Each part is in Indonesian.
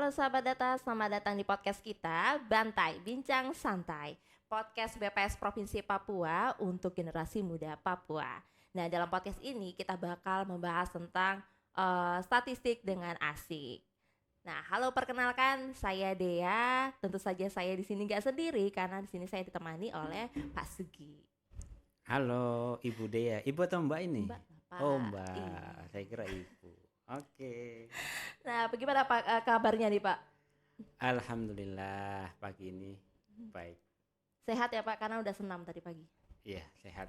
Halo sahabat data, selamat datang di podcast kita, Bantai Bincang Santai, podcast BPS Provinsi Papua untuk generasi muda Papua. Nah, dalam podcast ini kita bakal membahas tentang statistik dengan asik. Nah, halo, perkenalkan, saya Dea. Tentu saja saya di sini nggak sendiri karena di sini saya ditemani oleh Pak Sugi. Halo Ibu Dea, Ibu atau Mbak ini? Mbak, Bapak. Oh Mbak, Iya. saya kira Ibu. Oke. Nah, bagaimana Pak kabarnya nih Pak? Alhamdulillah pagi ini baik. Sehat ya Pak, karena udah senam tadi pagi. Iya sehat.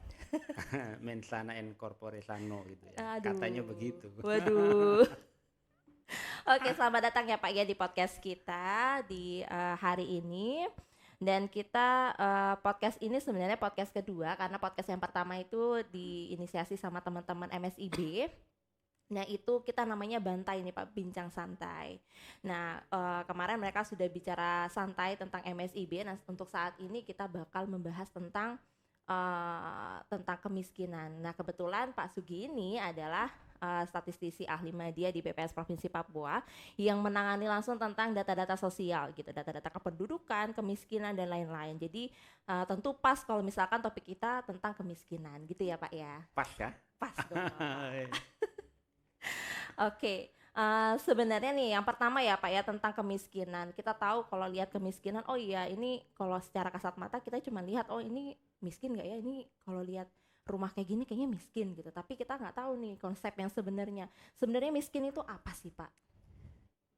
Mensana in corpore sano gitu ya. Aduh. Katanya begitu. Waduh. Oke, selamat datang ya Pak ya di podcast kita di hari ini. Dan kita podcast ini sebenarnya podcast kedua karena podcast yang pertama itu diinisiasi sama teman-teman MSIB. Nah, itu kita namanya Bantai nih Pak, Bincang Santai. Nah, kemarin mereka sudah bicara santai tentang MSIB. Nah, untuk saat ini kita bakal membahas tentang kemiskinan. Nah, kebetulan Pak Sugi ini adalah statistisi ahli media di BPS Provinsi Papua yang menangani langsung tentang data-data sosial gitu, data-data kependudukan, kemiskinan dan lain-lain. Jadi tentu pas kalau misalkan topik kita tentang kemiskinan gitu ya Pak ya. Pas ya? Pas dong. Oke, sebenarnya nih yang pertama ya Pak ya tentang kemiskinan. Kita tahu kalau lihat kemiskinan, oh iya ini kalau secara kasat mata kita cuma lihat oh ini miskin nggak ya, ini kalau lihat rumah kayak gini kayaknya miskin gitu. Tapi kita nggak tahu nih konsep yang sebenarnya. Sebenarnya miskin itu apa sih Pak?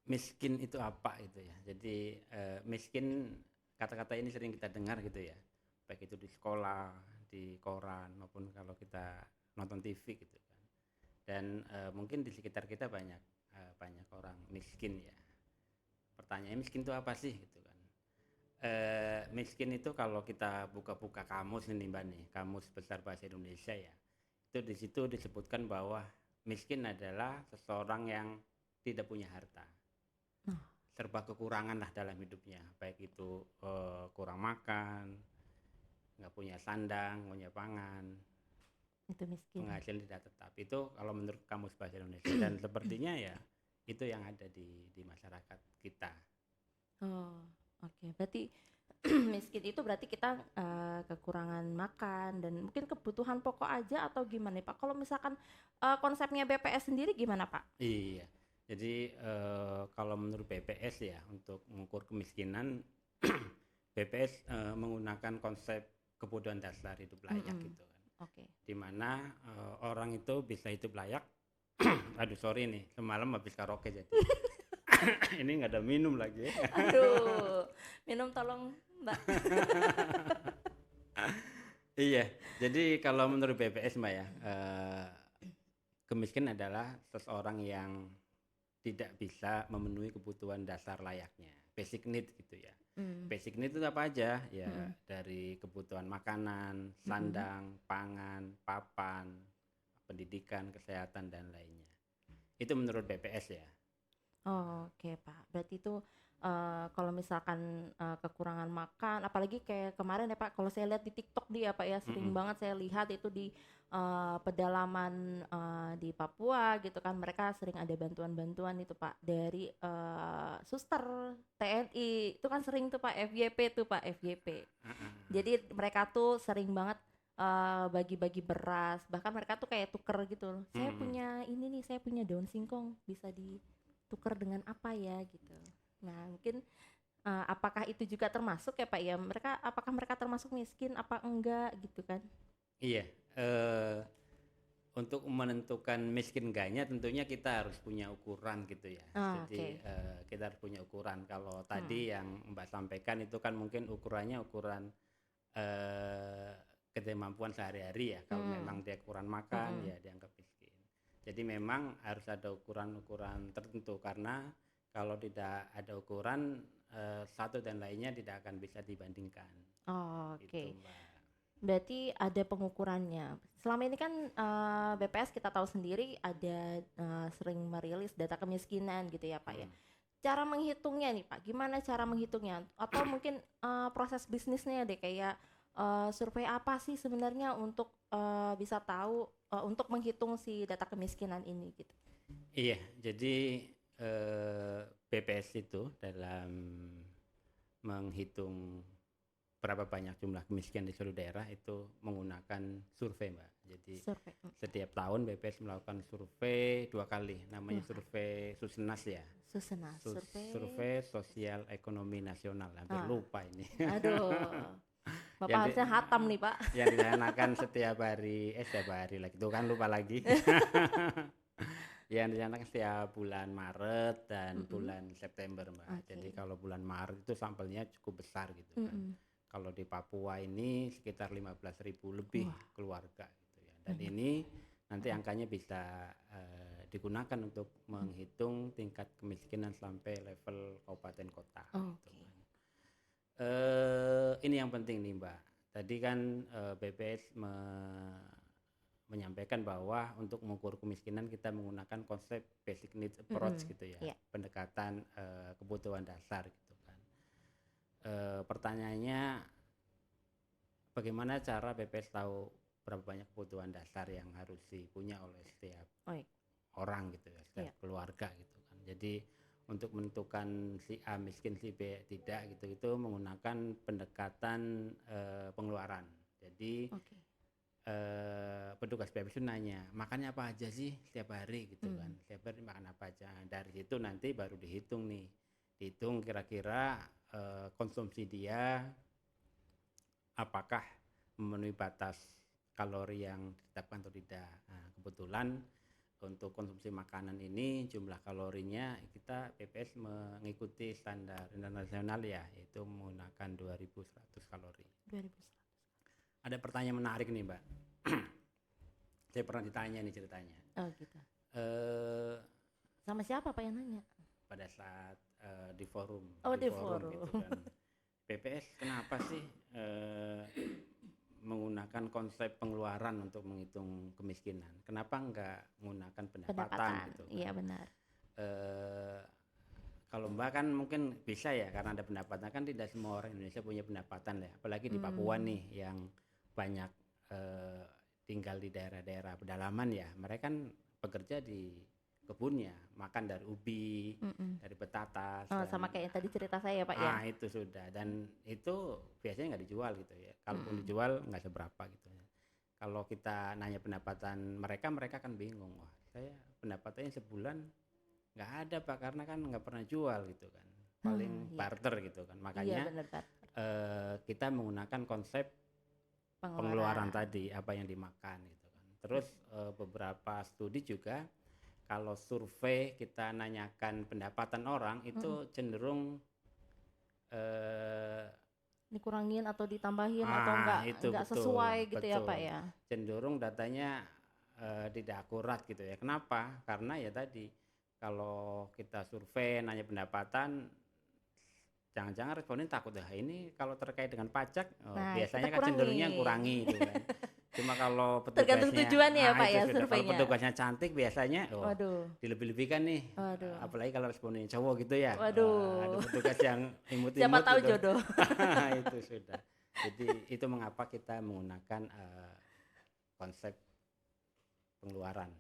Miskin itu apa itu ya? Jadi miskin, kata-kata ini sering kita dengar gitu ya. Baik itu di sekolah, di koran maupun kalau kita nonton TV gitu kan. Dan mungkin di sekitar kita banyak orang miskin ya. Pertanyaannya miskin itu apa sih gitu kan? Miskin itu kalau kita buka-buka kamus ini Mbak nih, kamus besar bahasa Indonesia ya, itu di situ disebutkan bahwa miskin adalah seseorang yang tidak punya harta, serba kekurangan lah dalam hidupnya, baik itu kurang makan, nggak punya sandang, punya pangan, Itu miskin. penghasilan tidak tetap. Itu kalau menurut kamus bahasa Indonesia dan sepertinya ya itu yang ada di masyarakat kita. Oh, oke. Berarti miskin itu berarti kita kekurangan makan dan mungkin kebutuhan pokok aja atau gimana nih Pak? Kalau misalkan konsepnya BPS sendiri gimana Pak? Iya. Jadi kalau menurut BPS ya untuk mengukur kemiskinan BPS menggunakan konsep kebutuhan dasar hidup layak gitu kan. Oke. Di mana orang itu bisa hidup layak. Aduh sorry nih, semalam habis karaoke jadi. Ini nggak ada minum lagi ya. Aduh, minum tolong Mbak. Iya, jadi kalau menurut BPS Mbak ya, kemiskinan adalah seseorang yang tidak bisa memenuhi kebutuhan dasar layaknya, basic need gitu ya. Basic need itu apa aja? Ya dari kebutuhan makanan, sandang, pangan, papan, pendidikan, kesehatan dan lainnya. Itu menurut BPS ya. Oh, oke Pak. Berarti itu kalau misalkan kekurangan makan, apalagi kayak kemarin ya Pak, kalau saya lihat di TikTok dia Pak ya, sering banget saya lihat itu di pedalaman di Papua gitu kan, mereka sering ada bantuan-bantuan itu Pak dari suster TNI, itu kan sering tuh Pak FYP tuh Pak FYP. Jadi mereka tuh sering banget bagi-bagi beras, bahkan mereka tuh kayak tuker gitu loh. Saya punya ini nih, saya punya daun singkong, bisa ditukar dengan apa ya gitu. Nah mungkin apakah itu juga termasuk ya Pak ya, apakah mereka termasuk miskin apa enggak gitu kan? Iya, untuk menentukan miskin enggaknya tentunya kita harus punya ukuran gitu ya. Jadi kita harus punya ukuran. Kalau tadi yang Mbak sampaikan itu kan mungkin ukurannya ukuran kemampuan sehari-hari ya. Kalau memang dia kurang makan ya dianggap miskin. Jadi memang harus ada ukuran-ukuran tertentu karena kalau tidak ada ukuran satu dan lainnya tidak akan bisa dibandingkan. Oke. Gitu, Mbak. Berarti ada pengukurannya. Selama ini kan BPS kita tahu sendiri ada sering merilis data kemiskinan gitu ya Pak ya. Cara menghitungnya nih Pak, gimana cara menghitungnya? Atau mungkin proses bisnisnya deh kayak survei apa sih sebenarnya untuk bisa tahu untuk menghitung si data kemiskinan ini gitu. Iya, jadi BPS itu dalam menghitung berapa banyak jumlah kemiskinan di seluruh daerah itu menggunakan survei, Mbak. Jadi Survei. setiap tahun BPS melakukan survei 2 kali, namanya survei Susenas ya. Susenas, Survei Sosial Ekonomi Nasional, hampir lupa ini. Aduh, Bapak Yang harusnya hatam nih, Pak. yang dilaksanakan setiap hari lagi, tuh kan lupa lagi. Yang dilaksanakan setiap bulan Maret dan bulan September, Mbak. Jadi kalau bulan Maret itu sampelnya cukup besar gitu kan. Kalau di Papua ini sekitar 15.000 lebih keluarga gitu ya. Dan ini nanti angkanya bisa digunakan untuk menghitung tingkat kemiskinan sampai level kabupaten kota. Gitu kan. Ini yang penting nih, Mbak. Tadi kan BPS menyampaikan bahwa untuk mengukur kemiskinan kita menggunakan konsep basic needs approach gitu ya. Pendekatan kebutuhan dasar gitu kan. Pertanyaannya, bagaimana cara BPS tahu berapa banyak kebutuhan dasar yang harus dipunya oleh setiap orang gitu ya, setiap keluarga gitu kan. Jadi untuk menentukan si A miskin, si B tidak gitu, itu menggunakan pendekatan pengeluaran. Jadi petugas BPS nanya, makannya apa aja sih setiap hari gitu kan, setiap hari makan apa aja. Dari situ nanti baru dihitung nih, dihitung kira-kira konsumsi dia apakah memenuhi batas kalori yang ditetapkan atau tidak. Nah, kebetulan untuk konsumsi makanan ini jumlah kalorinya kita BPS mengikuti standar internasional ya, yaitu menggunakan 2100 kalori. 2100. Ada pertanyaan menarik nih, Mbak. Saya pernah ditanya nih ceritanya. Oh gitu. Sama siapa Pak yang nanya? Pada saat di forum. Di forum. Gitu kan. BPS kenapa sih menggunakan konsep pengeluaran untuk menghitung kemiskinan? Kenapa enggak menggunakan pendapatan gitu kan? Iya benar. Kalau Mbak kan mungkin bisa ya, karena ada pendapatan, kan tidak semua orang Indonesia punya pendapatan ya, apalagi di Papua nih yang banyak tinggal di daerah-daerah pedalaman ya, mereka kan bekerja di kebunnya, makan dari ubi, dari petatas. Sama kayak yang tadi cerita saya Pak ya. Itu sudah, dan itu biasanya nggak dijual gitu ya. Kalaupun dijual nggak seberapa gitu ya. Kalau kita nanya pendapatan mereka, mereka kan bingung. Wah, saya pendapatannya sebulan nggak ada Pak, karena kan nggak pernah jual gitu kan. Paling barter gitu kan. Makanya kita menggunakan konsep pengeluaran tadi, apa yang dimakan gitu kan. Terus beberapa studi juga, kalau survei kita nanyakan pendapatan orang itu cenderung dikurangin atau ditambahin atau enggak sesuai gitu ya Pak ya. Cenderung datanya tidak akurat gitu ya. Kenapa? Karena ya tadi kalau kita survei nanya pendapatan, jangan-jangan responden takut ini kalau terkait dengan pajak biasanya kan cenderungnya kurangi gitu kan. Cuma kalau petugasnya tergantung tujuannya ya Pak ya surveinya. Kalau petugasnya cantik biasanya dilebih-lebihkan nih. Apalagi kalau respondennya cowok gitu ya. Ada petugas yang imut-imut. Siapa tahu gitu. jodoh. Itu sudah. Jadi itu mengapa kita menggunakan konsep pengeluaran.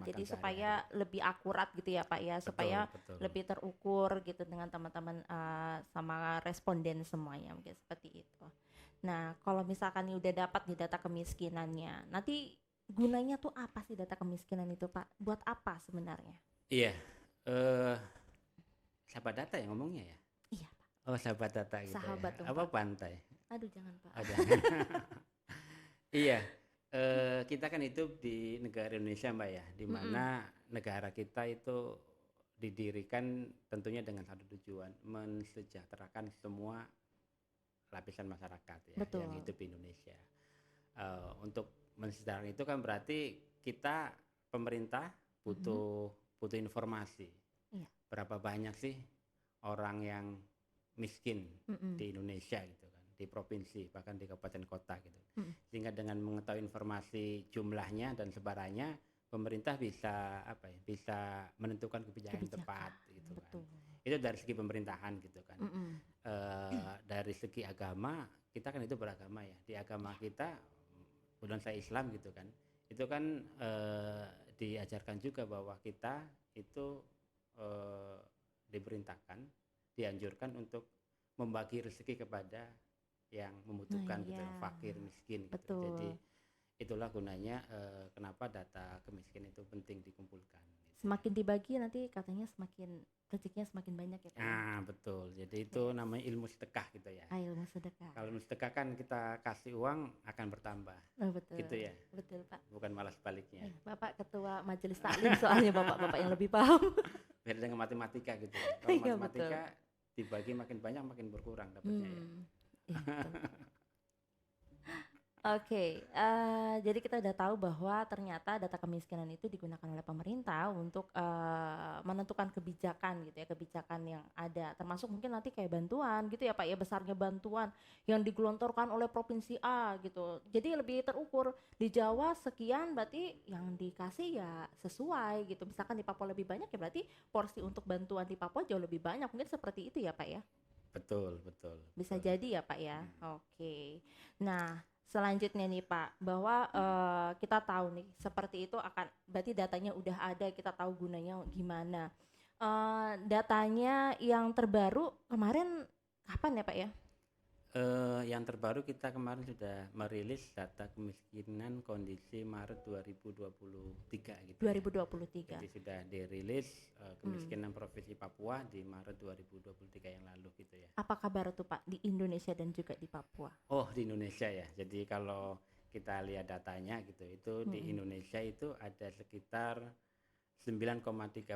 Jadi supaya lebih akurat gitu ya Pak ya, supaya lebih terukur gitu dengan teman-teman sama responden semuanya, mungkin seperti itu. Nah, kalau misalkan ini udah dapat nih data kemiskinannya, nanti gunanya tuh apa sih data kemiskinan itu Pak? Buat apa sebenarnya? Iya, sahabat data yang ngomongnya ya? Iya Pak. Oh, sahabat data gitu sahabat ya? Apa pantai? Aduh jangan Pak. Iya. Kita kan hidup di negara Indonesia Mbak ya, di mana negara kita itu didirikan tentunya dengan satu tujuan, mensejahterakan semua lapisan masyarakat ya. Betul. Yang hidup di Indonesia. Untuk mensejahterakan itu kan berarti kita pemerintah butuh informasi. Iya. Berapa banyak sih orang yang miskin di Indonesia gitu kan, di provinsi bahkan di kabupaten kota gitu. Sehingga dengan mengetahui informasi jumlahnya dan sebarannya, pemerintah bisa bisa menentukan kebijakan yang tepat gitu kan. Itu dari segi pemerintahan gitu kan. Dari segi agama, kita kan itu beragama ya. Di agama kita, kemudian saya Islam gitu kan, itu kan diajarkan juga bahwa kita itu eh, diperintahkan, dianjurkan untuk membagi rezeki kepada yang membutuhkan gitu, iya, fakir, miskin gitu. betul. Jadi itulah gunanya kenapa data kemiskinan itu penting dikumpulkan gitu ya. Semakin dibagi nanti katanya semakin rezekinya semakin banyak ya Pak ya. Ah, betul. Jadi itu Yes. namanya ilmu sedekah gitu ya. Ilmu sedekah. Kalau ilmu sedekah kan kita kasih uang akan bertambah. Oh, betul. Gitu ya. Betul Pak. Bukan malah sebaliknya. Bapak ketua majelis taklim soalnya bapak-bapak yang lebih paham. Beda dengan matematika gitu ya. Kalau Iya, matematika dibagi makin banyak makin berkurang dapatnya ya. Iya, betul. Oke, jadi kita udah tahu bahwa ternyata data kemiskinan itu digunakan oleh pemerintah untuk menentukan kebijakan gitu ya, kebijakan yang ada, termasuk mungkin nanti kayak bantuan gitu ya Pak ya, besarnya bantuan yang digelontorkan oleh provinsi A gitu. Jadi lebih terukur di Jawa sekian, berarti yang dikasih ya sesuai gitu. Misalkan di Papua lebih banyak ya berarti porsi untuk bantuan di Papua jauh lebih banyak, mungkin seperti itu ya Pak ya. Betul. Bisa jadi ya Pak ya. Oke. Nah, selanjutnya nih Pak, bahwa kita tahu nih seperti itu akan berarti datanya udah ada, kita tahu gunanya gimana. Datanya yang terbaru kemarin kapan ya Pak ya? Yang terbaru kita kemarin sudah merilis data kemiskinan kondisi Maret 2023 gitu ya. 2023. Jadi sudah dirilis kemiskinan Provinsi Papua di Maret 2023 yang lalu gitu ya. Apa kabar tuh Pak di Indonesia dan juga di Papua? Oh, di Indonesia ya. Jadi kalau kita lihat datanya gitu, itu di Indonesia itu ada sekitar 9,36%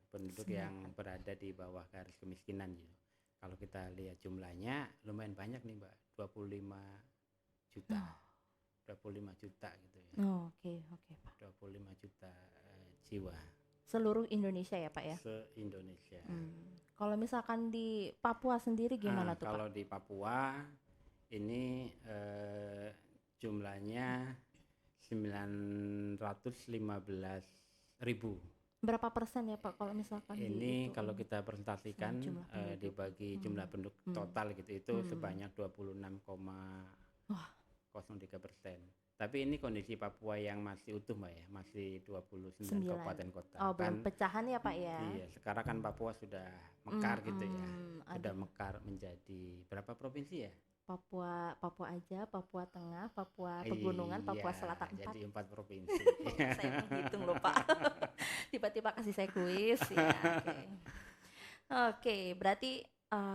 penduduk yang berada di bawah garis kemiskinan gitu. Kalau kita lihat jumlahnya lumayan banyak nih Mbak, 25 juta. 25 juta gitu ya. Oke Pak. 25 juta jiwa. Seluruh Indonesia ya Pak ya? Se-Indonesia. Kalau misalkan di Papua sendiri gimana tuh Pak? Kalau di Papua ini jumlahnya 915.000. Berapa persen ya Pak kalau misalkan Ini kalau kita presentasikan jumlah penduduk. dibagi jumlah penduduk total gitu itu sebanyak 26,03%. Tapi ini kondisi Papua yang masih utuh Mbak ya, masih 29 kabupaten kota. Oh, belum pecahan ya Pak ya? Iya, sekarang kan Papua sudah mekar gitu ya. Sudah mekar menjadi berapa provinsi ya? Papua aja, Papua Tengah, Papua Pegunungan, Papua Selatan 4. Jadi 4 provinsi. Saya menghitung loh Pak. Tiba-tiba kasih saya kuis ya. Oke, berarti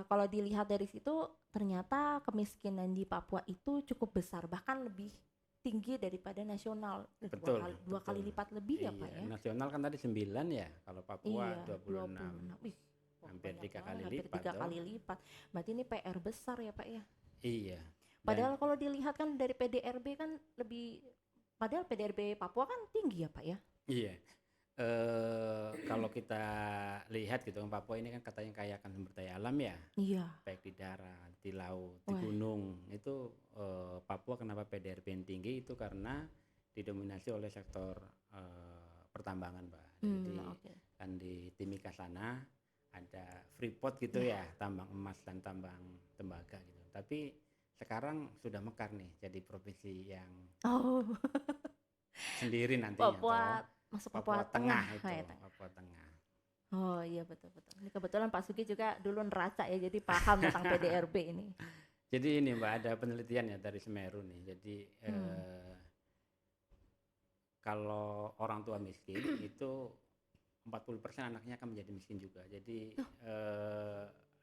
kalau dilihat dari situ ternyata kemiskinan di Papua itu cukup besar, bahkan lebih tinggi daripada nasional. Dua kali lipat lebih ya Pak ya. Nasional kan tadi 9 ya, kalau Papua 26. Wih, hampir 3 kali hampir lipat. 3 kali lipat. Berarti ini PR besar ya Pak ya. Iya. Padahal kalau dilihat kan dari PDRB kan lebih, padahal PDRB Papua kan tinggi ya Pak ya. Iya. Kalau kita lihat gitu, Papua ini kan katanya kaya akan sumber daya alam ya. Iya. Baik di darat, di laut, di gunung. Itu Papua kenapa PDRB yang tinggi itu karena didominasi oleh sektor pertambangan, Mbak. Jadi kan di Timika sana ada Freeport gitu ya, tambang emas dan tambang tembaga gitu. Tapi sekarang sudah mekar nih jadi provinsi yang sendiri nantinya. Masuk Papua Tengah itu. Papua Tengah. Oh iya betul. Ini kebetulan Pak Sugi juga dulu neraca ya, jadi paham tentang PDRB ini. Jadi ini Mbak, ada penelitian ya dari Semeru nih. Jadi kalau orang tua miskin itu 40% anaknya akan menjadi miskin juga. Jadi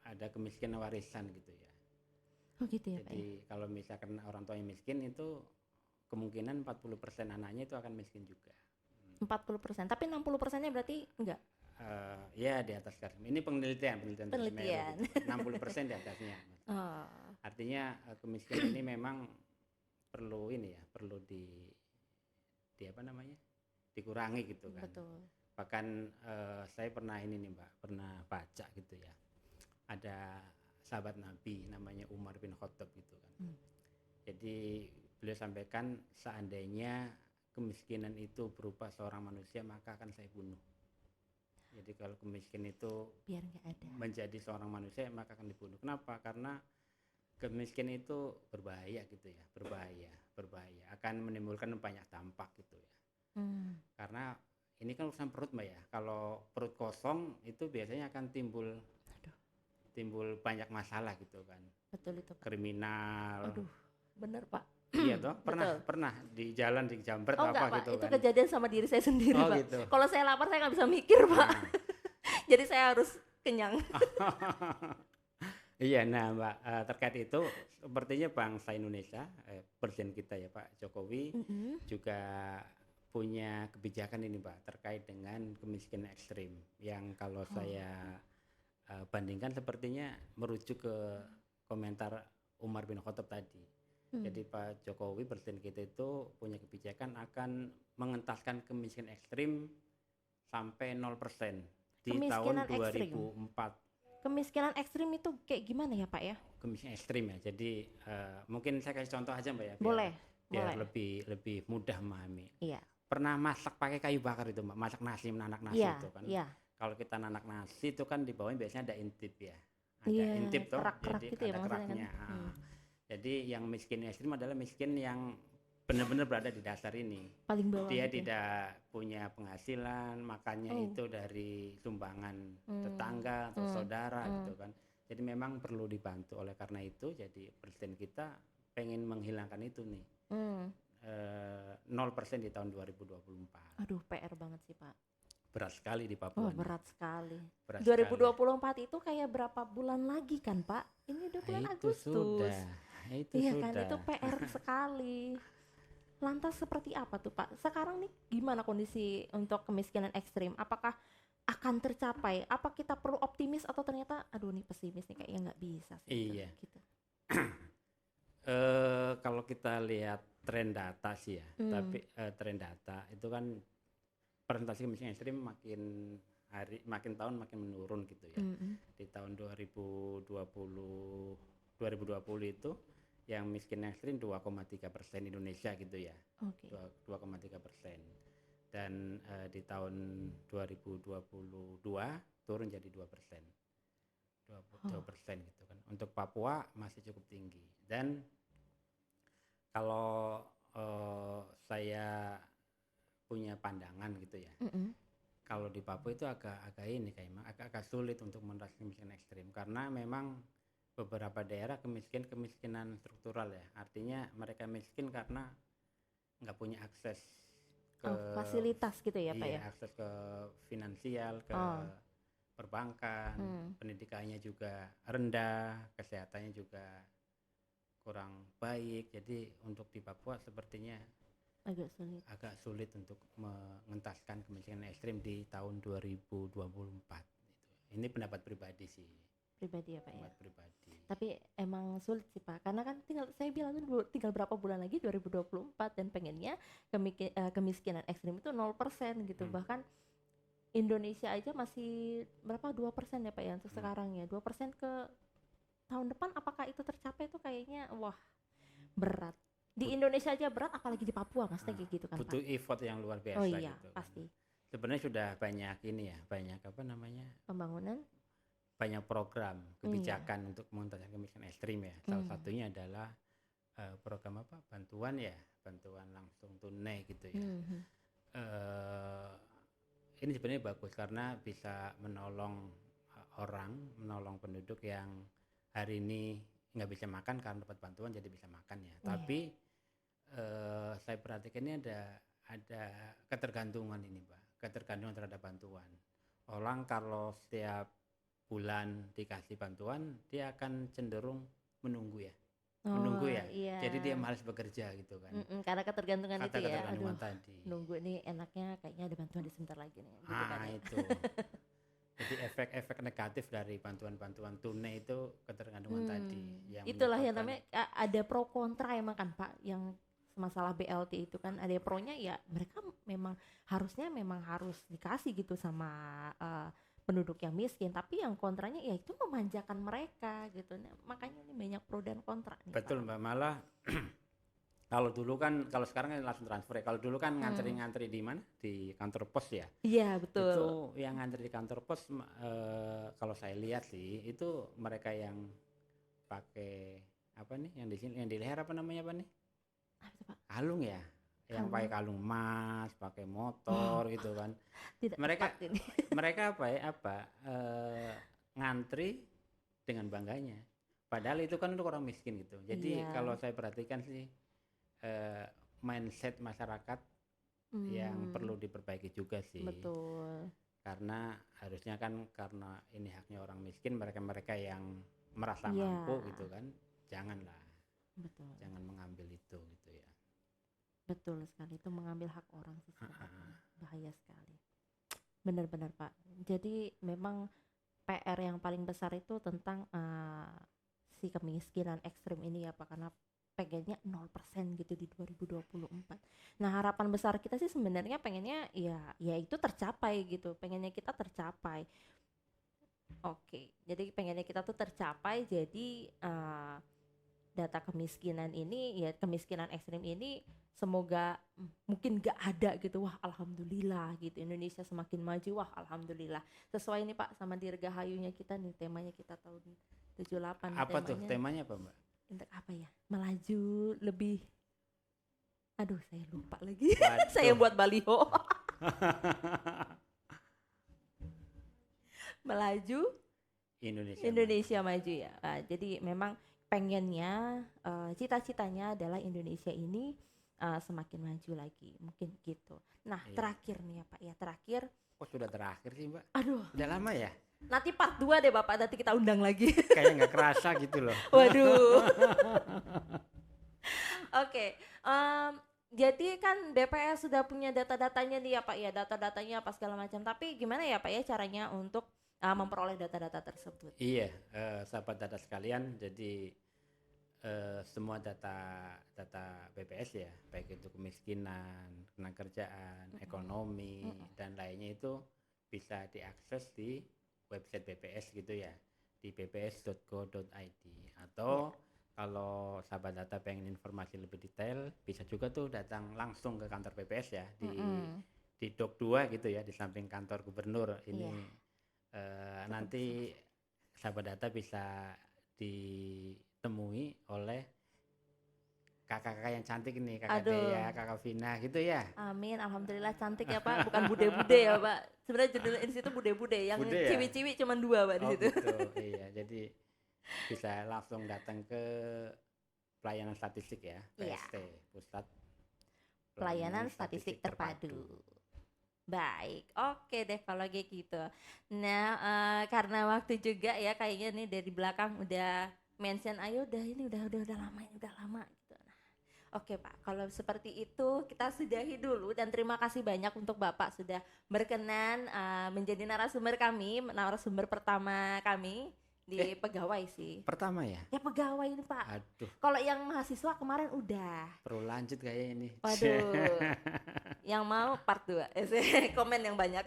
ada kemiskinan warisan gitu ya. Oh gitu ya Pak. Jadi kalau misalkan orang tua yang miskin itu kemungkinan 40% anaknya itu akan miskin juga. 40%, tapi 60%-nya berarti enggak? Ya di atas garis. Ini penelitian. Gitu. 60% di atasnya. Artinya kemiskinan ini memang perlu dikurangi gitu kan. Betul. Bahkan saya pernah pernah baca gitu ya. Ada sahabat Nabi namanya Umar bin Khattab gitu kan. Jadi beliau sampaikan seandainya kemiskinan itu berupa seorang manusia maka akan saya bunuh. Jadi kalau kemiskinan itu biar nggak ada menjadi seorang manusia maka akan dibunuh. Kenapa? Karena kemiskinan itu berbahaya gitu ya, berbahaya, akan menimbulkan banyak dampak gitu ya. Karena ini kan urusan perut Mbak ya. Kalau perut kosong itu biasanya akan timbul Aduh, banyak masalah gitu kan. betul itu Pak. Kriminal. Aduh, bener Pak. Iya toh, pernah Betul. pernah di jalan di jambret Oh apa enggak Pak, gitu itu kan. kejadian sama diri saya sendiri Oh Pak. gitu. Kalau saya lapar saya nggak bisa mikir Pak. Nah. Jadi saya harus kenyang. Iya, nah Mbak, terkait itu sepertinya bangsa Indonesia, Presiden kita ya Pak Jokowi Mm-mm. juga punya kebijakan ini Pak terkait dengan kemiskinan ekstrim yang kalau Oh. saya bandingkan sepertinya merujuk ke komentar Umar bin Khattab tadi. Jadi Pak Jokowi Presiden kita itu punya kebijakan akan mengentaskan kemiskinan ekstrim sampai 0% di tahun Kemiskinan ekstrim. 2004. Kemiskinan ekstrim itu kayak gimana ya Pak ya? Kemiskinan ekstrim ya. Jadi mungkin saya kasih contoh aja Mbak ya Boleh, biar boleh. lebih mudah memahami. Iya, Pernah masak pakai kayu bakar itu Mbak, masak nasi, menanak nasi iya, itu kan. iya. Kalau kita nanak nasi itu kan di bawahnya biasanya ada intip ya. Ada Iya, intip toh, kerak-kerak jadi gitu ya ada maksudnya kan. keraknya. Jadi yang miskin ekstrim adalah miskin yang benar-benar berada di dasar ini. Paling bawah Dia gitu ya. tidak punya penghasilan, makannya Oh. itu dari sumbangan tetangga atau saudara gitu kan. Jadi memang perlu dibantu. Oleh karena itu jadi presiden kita pengen menghilangkan itu nih. 0% di tahun 2024. Aduh, PR banget sih Pak. Berat sekali di Oh, Papua nih. berat sekali. Berat 2024 itu kayak berapa bulan lagi kan Pak? Ini udah bulan itu Agustus. sudah. Itu Iya sudah. kan, itu PR sekali. Lantas seperti apa tuh Pak? Sekarang nih gimana kondisi untuk kemiskinan ekstrim? Apakah akan tercapai? Apa kita perlu optimis atau ternyata aduh nih pesimis nih kayaknya nggak bisa sih Iya. gitu. Kalau kita lihat tren data sih ya, tapi tren data itu kan presentasi kemiskinan ekstrim makin tahun makin menurun gitu ya. Di tahun 2020 itu yang miskin ekstrim 2,3% Indonesia gitu ya. Oke. 2,3%. Dan di tahun 2022 turun jadi 2%. 2% gitu kan. Untuk Papua masih cukup tinggi. Dan kalau saya punya pandangan gitu ya. Kalau di Papua itu agak ini agak sulit untuk mengatasi kemiskinan ekstrim karena memang beberapa daerah kemiskinan struktural ya. Artinya mereka miskin karena nggak punya akses ke fasilitas gitu ya Pak ya. akses ke finansial, ke perbankan, pendidikannya juga rendah, kesehatannya juga kurang baik. Jadi untuk di Papua sepertinya agak sulit untuk mengentaskan kemiskinan ekstrim di tahun 2024. Ini pendapat pribadi sih. Pribadi ya Pak ya. Pribadi. Tapi emang sulit sih Pak, karena kan saya bilang dulu tinggal berapa bulan lagi 2024 dan pengennya kemiskinan ekstrim itu 0% gitu. Bahkan Indonesia aja masih berapa 2% ya Pak ya untuk sekarang ya. 2% ke tahun depan apakah itu tercapai itu kayaknya wah berat. Di Indonesia aja berat apalagi di Papua maksudnya kayak gitu kan butuh Pak. effort yang luar biasa Oh iya, gitu. pasti. Sebenarnya sudah banyak ini ya, banyak apa namanya? Pembangunan banyak program kebijakan untuk mengentaskan kemiskinan ekstrim ya. Salah satunya adalah program apa? Bantuan langsung tunai gitu ya. Ini sebenarnya bagus karena bisa menolong menolong penduduk yang hari ini nggak bisa makan karena dapat bantuan jadi bisa makan ya. Tapi saya perhatikan ini ada ketergantungan ini Pak, ketergantungan terhadap bantuan. Orang kalau setiap bulan dikasih bantuan dia akan cenderung menunggu ya. Iya. Jadi dia malas bekerja gitu kan. Karena ketergantungan itu ya. Ketergantungan tadi. Nunggu nih enaknya kayaknya ada bantuan di sebentar lagi nih. Gitu kan ya. Itu. Jadi efek-efek negatif dari bantuan-bantuan tunai itu ketergantungan tadi. Yang itulah yang namanya ada pro kontra emang kan Pak, yang masalah BLT itu kan ada pronya ya mereka harusnya harus dikasih gitu sama penduduk yang miskin, tapi yang kontranya ya itu memanjakan mereka gitu. Nah, makanya ini banyak pro dan kontra nih. Betul Mbak, malah kalau sekarang kan langsung transfer ya. Kalau dulu kan ngantri di mana? Di kantor pos ya. Iya, betul. Itu yang ngantri di kantor pos kalau saya lihat sih itu mereka yang pakai apa nih yang di sini yang di leher apa namanya Pak nih? Apa itu Pak? Kalung ya. yang pakai kalung emas, pakai motor gitu kan. Tidak Mereka tepat ini. mereka ngantri dengan bangganya. Padahal itu kan untuk orang miskin gitu. Jadi Iya. kalau saya perhatikan sih mindset masyarakat yang perlu diperbaiki juga sih. Betul. Karena harusnya kan karena ini haknya orang miskin, mereka-mereka yang merasa Iya, mampu gitu kan. Janganlah, betul. jangan mengambil itu gitu ya. Betul sekali, itu mengambil hak orang sih sebenarnya. Bahaya sekali. Benar-benar Pak. Jadi memang PR yang paling besar itu tentang si kemiskinan ekstrim ini ya Pak, karena pengennya 0% gitu di 2024. Nah, harapan besar kita sih sebenarnya pengennya ya itu tercapai gitu. Pengennya kita tercapai. Oke. Jadi pengennya kita tuh tercapai, jadi data kemiskinan ini ya, kemiskinan ekstrim ini semoga mungkin gak ada gitu. Wah alhamdulillah gitu, Indonesia semakin maju, wah alhamdulillah. Sesuai nih Pak sama dirgahayunya kita nih, temanya kita tahun 78 Apa tuh temanya temanya apa Mbak? untuk apa ya, melaju lebih, aduh saya lupa lagi. Waduh. Saya buat baliho. Melaju Indonesia maju ya. Jadi memang pengennya cita-citanya adalah Indonesia ini semakin maju lagi, mungkin gitu. Nah, Iya. terakhir nih ya Pak ya, terakhir. Oh sudah terakhir sih Mbak? Aduh, Udah lama ya? nanti part 2 deh Bapak, nanti kita undang lagi. Kayak nggak kerasa gitu loh. Waduh. Oke, jadi kan BPS sudah punya data-datanya nih ya Pak ya, data-datanya apa segala macam. Tapi gimana ya Pak ya caranya untuk memperoleh data-data tersebut? Iya, sahabat data sekalian, jadi semua data BPS ya, baik itu kemiskinan, ketenagakerjaan, ekonomi dan lainnya itu bisa diakses di website BPS gitu ya, di bps.go.id. Atau kalau sahabat data pengen informasi lebih detail, bisa juga tuh datang langsung ke kantor BPS ya, di Dok 2 gitu ya, di samping kantor gubernur ini. Nanti sahabat data bisa ditemui oleh kakak-kakak yang cantik nih, kakak Dea, kakak Vina gitu ya. Amin, alhamdulillah cantik ya Pak, bukan bude-bude ya Pak. Sebenarnya judul institut bude-bude, yang Bude ya? ciwi-ciwi cuma 2 Pak di situ. Gitu, iya. Jadi bisa langsung datang ke pelayanan statistik ya, PST, Pusat Pelayanan Statistik Terpadu. Baik, oke deh kalau kayak gitu. Nah, karena waktu juga ya kayaknya nih dari belakang udah mention, ayo udah ini udah lama gitu. Nah, oke Pak, kalau seperti itu kita sudahi dulu dan terima kasih banyak untuk Bapak sudah berkenan menjadi narasumber kami, narasumber pertama kami di pegawai sih. Pertama ya? Ya pegawai ini Pak. Aduh. Kalau yang mahasiswa kemarin udah. Perlu lanjut kayak ini. Waduh. Yang mau part 2. Komen yang banyak.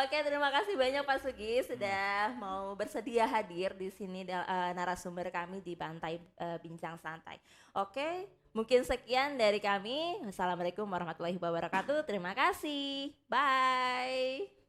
Oke, terima kasih banyak Pak Sugi sudah mau bersedia hadir di sini narasumber kami di Bantai Bincang Santai. Oke, mungkin sekian dari kami. Wassalamualaikum warahmatullahi wabarakatuh. Terima kasih. Bye.